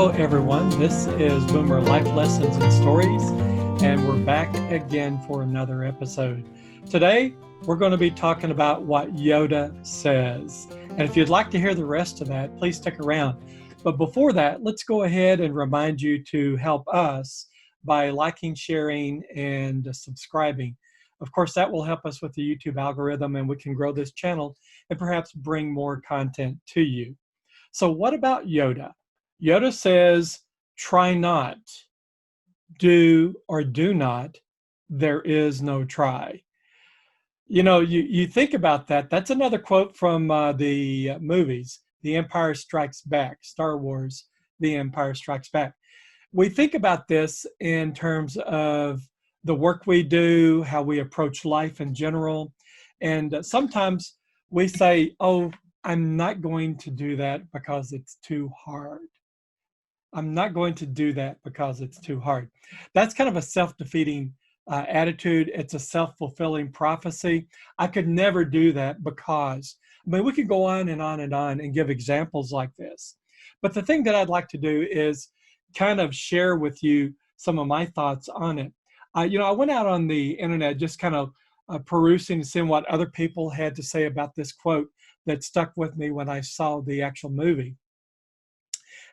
Hello, everyone. This is Boomer Life Lessons and Stories, and we're back again for another episode. Today, we're going to be talking about what Yoda says. And if you'd like to hear the rest of that, please stick around. But before that, let's go ahead and remind you to help us by liking, sharing, and subscribing. Of course, that will help us with the YouTube algorithm, and we can grow this channel and perhaps bring more content to you. So what about Yoda? Yoda says, try not, do or do not, there is no try. You know, you think about that. That's another quote from the movies, The Empire Strikes Back, Star Wars, The Empire Strikes Back. We think about this in terms of the work we do, how we approach life in general. And sometimes we say, oh, I'm not going to do that because it's too hard. I'm not going to do that because it's too hard. That's kind of a self-defeating attitude. It's a self-fulfilling prophecy. I could never do that because, I mean, we could go on and on and on and give examples like this. But the thing that I'd like to do is kind of share with you some of my thoughts on it. I went out on the internet just kind of perusing and seeing what other people had to say about this quote that stuck with me when I saw the actual movie.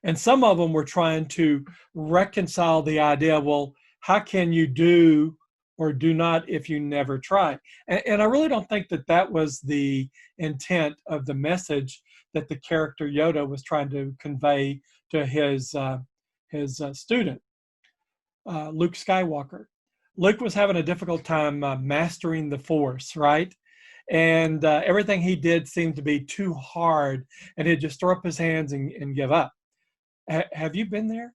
And some of them were trying to reconcile the idea, well, how can you do or do not if you never try? And I really don't think that that was the intent of the message that the character Yoda was trying to convey to his student, Luke Skywalker. Luke was having a difficult time mastering the Force, right? And everything he did seemed to be too hard, and he'd just throw up his hands and give up. Have you been there?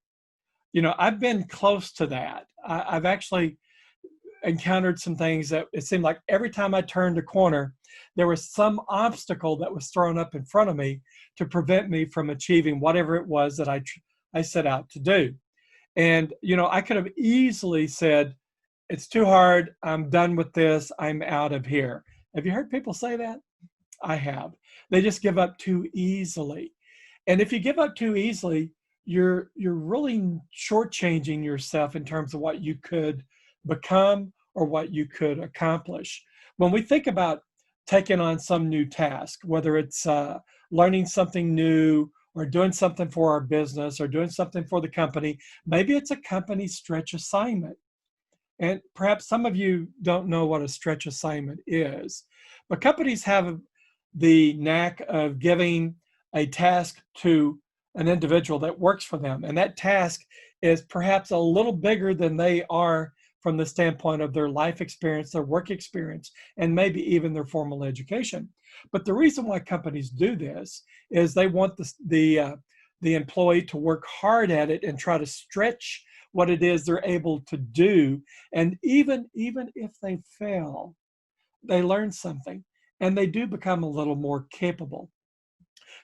You know, I've been close to that. I've actually encountered some things that it seemed like every time I turned a corner, there was some obstacle that was thrown up in front of me to prevent me from achieving whatever it was that I set out to do. And, you know, I could have easily said, it's too hard. I'm done with this. I'm out of here. Have you heard people say that? I have. They just give up too easily. And if you give up too easily, you're really shortchanging yourself in terms of what you could become or what you could accomplish. When we think about taking on some new task, whether it's learning something new or doing something for our business or doing something for the company, maybe it's a company stretch assignment. And perhaps some of you don't know what a stretch assignment is, but companies have the knack of giving a task to an individual that works for them. And that task is perhaps a little bigger than they are from the standpoint of their life experience, their work experience, and maybe even their formal education. But the reason why companies do this is they want the employee to work hard at it and try to stretch what it is they're able to do. And even if they fail, they learn something and they do become a little more capable.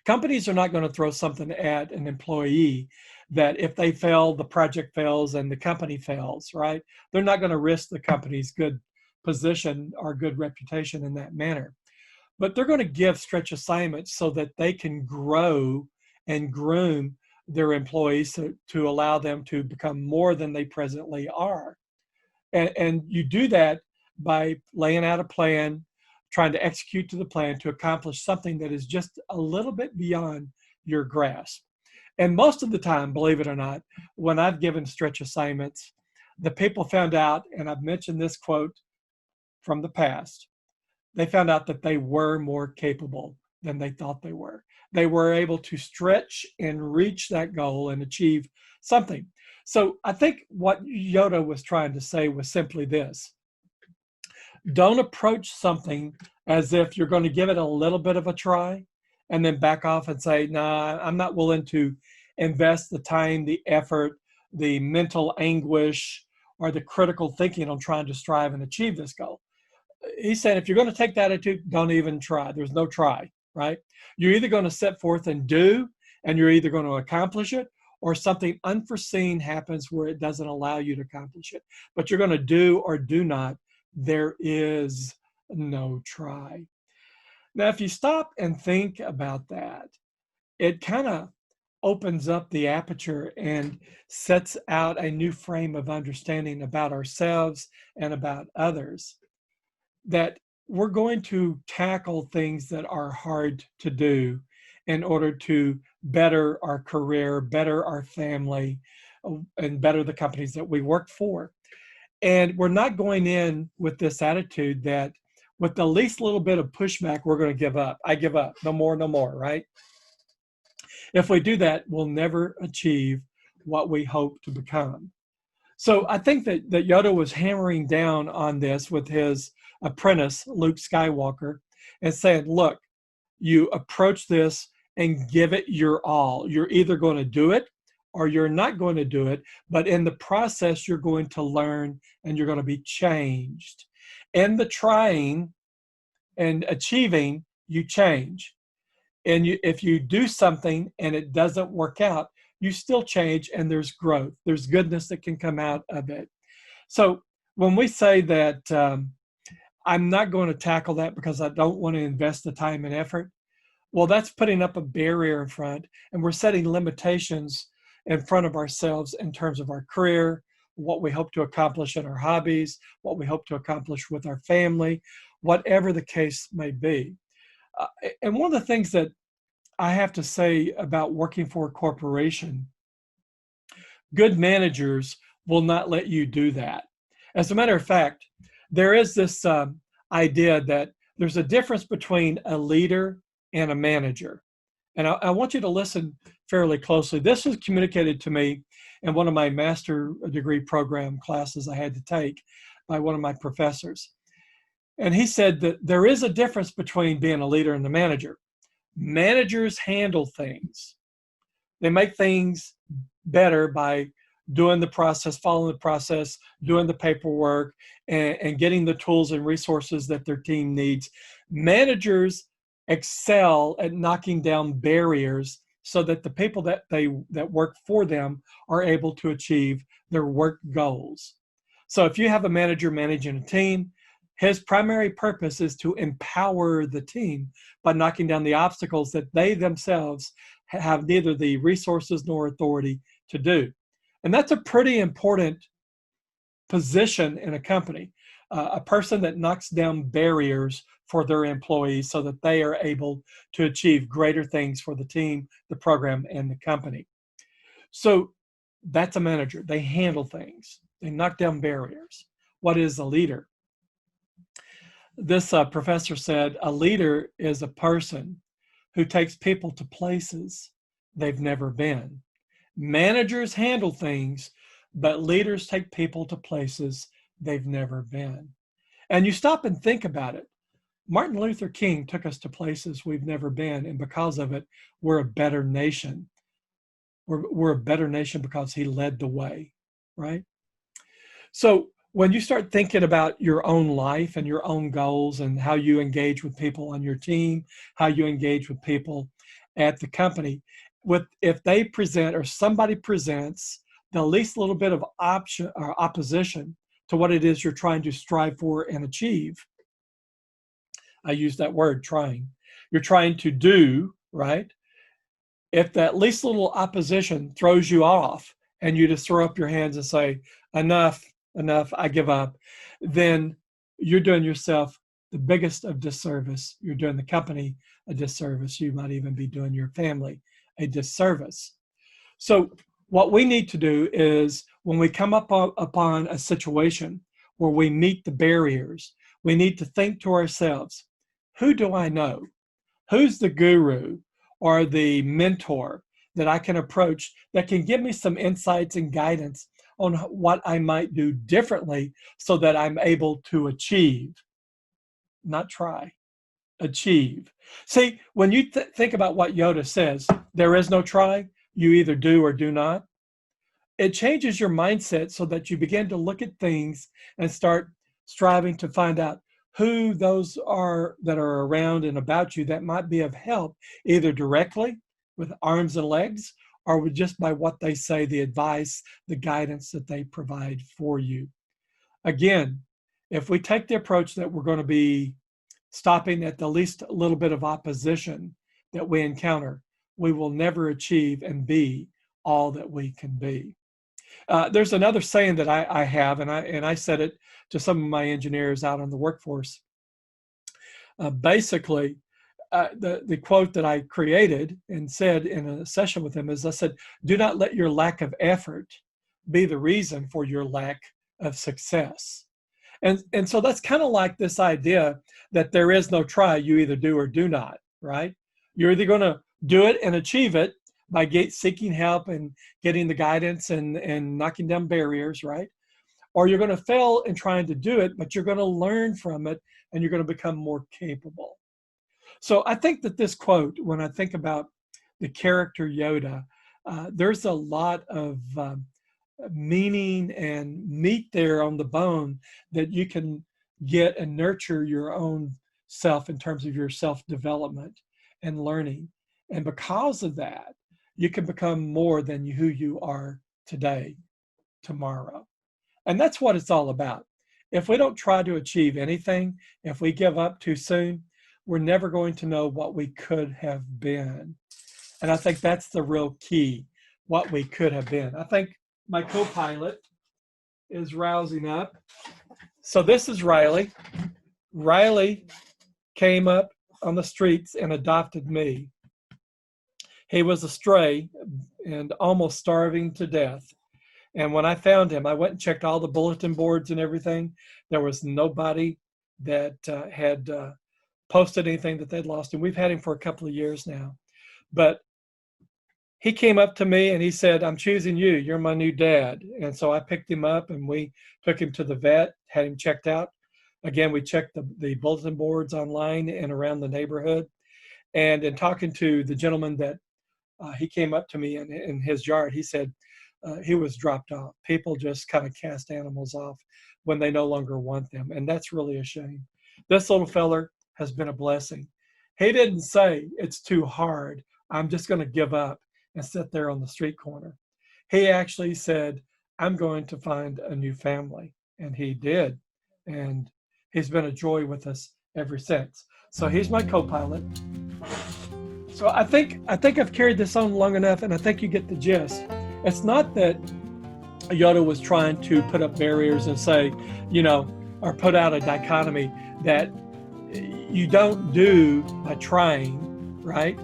Companies are not going to throw something at an employee that if they fail, the project fails and the company fails, right? They're not going to risk the company's good position or good reputation in that manner. But they're going to give stretch assignments so that they can grow and groom their employees to allow them to become more than they presently are. And you do that by laying out a plan, trying to execute to the plan to accomplish something that is just a little bit beyond your grasp. And most of the time, believe it or not, when I've given stretch assignments, the people found out, and I've mentioned this quote from the past, they found out that they were more capable than they thought they were. They were able to stretch and reach that goal and achieve something. So I think what Yoda was trying to say was simply this: don't approach something as if you're going to give it a little bit of a try and then back off and say, nah, I'm not willing to invest the time, the effort, the mental anguish, or the critical thinking on trying to strive and achieve this goal. He said, if you're going to take that attitude, don't even try. There's no try, right? You're either going to set forth and do, and you're either going to accomplish it, or something unforeseen happens where it doesn't allow you to accomplish it. But you're going to do or do not. There is no try. Now, if you stop and think about that, it kind of opens up the aperture and sets out a new frame of understanding about ourselves and about others, that we're going to tackle things that are hard to do in order to better our career, better our family, and better the companies that we work for. And we're not going in with this attitude that with the least little bit of pushback, we're going to give up. I give up. No more, no more, right? If we do that, we'll never achieve what we hope to become. So I think that Yoda was hammering down on this with his apprentice, Luke Skywalker, and saying, look, you approach this and give it your all. You're either going to do it or you're not going to do it, but in the process, you're going to learn and you're going to be changed. In the trying and achieving, you change. And if you do something and it doesn't work out, you still change and there's growth. There's goodness that can come out of it. So when we say that I'm not going to tackle that because I don't want to invest the time and effort, well, that's putting up a barrier in front, and we're setting limitations in front of ourselves in terms of our career, what we hope to accomplish in our hobbies, what we hope to accomplish with our family, whatever the case may be. And one of the things that I have to say about working for a corporation, good managers will not let you do that. As a matter of fact, there is this idea that there's a difference between a leader and a manager. And I want you to listen fairly closely. This was communicated to me in one of my master degree program classes I had to take by one of my professors. And he said that there is a difference between being a leader and a manager. Managers handle things. They make things better by doing the process, following the process, doing the paperwork, and getting the tools and resources that their team needs. Managers excel at knocking down barriers so that the people that work for them are able to achieve their work goals. So if you have a manager managing a team, his primary purpose is to empower the team by knocking down the obstacles that they themselves have neither the resources nor authority to do. And that's a pretty important position in a company, a person that knocks down barriers for their employees so that they are able to achieve greater things for the team, the program, and the company. So that's a manager. They handle things. They knock down barriers. What is a leader? This professor said, a leader is a person who takes people to places they've never been. Managers handle things, but leaders take people to places they've never been. And you stop and think about it. Martin Luther King took us to places we've never been, and because of it, we're a better nation. We're a better nation because he led the way, right? So when you start thinking about your own life and your own goals and how you engage with people on your team, how you engage with people at the company, if they present or somebody presents the least little bit of option or opposition to what it is you're trying to strive for and achieve, I use that word, trying. You're trying to do, right? If that least little opposition throws you off and you just throw up your hands and say, enough, I give up, then you're doing yourself the biggest of disservice. You're doing the company a disservice. You might even be doing your family a disservice. So what we need to do is when we come upon a situation where we meet the barriers, we need to think to ourselves, who do I know? Who's the guru or the mentor that I can approach that can give me some insights and guidance on what I might do differently so that I'm able to achieve, not try, achieve. See, when you think about what Yoda says, there is no try, you either do or do not, it changes your mindset so that you begin to look at things and start striving to find out who those are that are around and about you that might be of help, either directly with arms and legs or with just by what they say, the advice, the guidance that they provide for you. Again, if we take the approach that we're going to be stopping at the least little bit of opposition that we encounter, we will never achieve and be all that we can be. There's another saying that I have, and I said it to some of my engineers out on the workforce. Basically, the quote that I created and said in a session with them is, I said, do not let your lack of effort be the reason for your lack of success. And so that's kind of like this idea that there is no try, you either do or do not, right? You're either going to do it and achieve it by seeking help and getting the guidance and knocking down barriers, right? Or you're going to fail in trying to do it, but you're going to learn from it and you're going to become more capable. So I think that this quote, when I think about the character Yoda, there's a lot of meaning and meat there on the bone that you can get and nurture your own self in terms of your self-development and learning. And because of that, you can become more than who you are today, tomorrow. And that's what it's all about. If we don't try to achieve anything, if we give up too soon, we're never going to know what we could have been. And I think that's the real key, what we could have been. I think my co-pilot is rousing up. So this is Riley. Riley came up on the streets and adopted me. He was a stray and almost starving to death. And when I found him, I went and checked all the bulletin boards and everything. There was nobody that had posted anything that they'd lost him. We've had him for a couple of years now. But he came up to me and he said, I'm choosing you. You're my new dad. And so I picked him up and we took him to the vet, had him checked out. Again, we checked the bulletin boards online and around the neighborhood. And in talking to the gentleman that he came up to me in his yard, he said he was dropped off. People just kind of cast animals off when they no longer want them. And that's really a shame. This little feller has been a blessing. He didn't say it's too hard, I'm just going to give up and sit there on the street corner. He actually said, I'm going to find a new family. And he did. And he's been a joy with us ever since. So he's my co-pilot. So I think I've carried this on long enough, and I think you get the gist. It's not that Yoda was trying to put up barriers and say, or put out a dichotomy that you don't do by trying, right?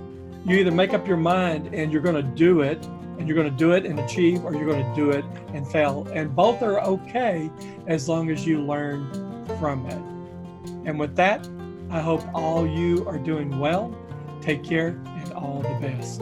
You either make up your mind and you're going to do it, and you're going to do it and achieve, or you're going to do it and fail. And both are okay as long as you learn from it. And with that, I hope all you are doing well. Take care and all the best.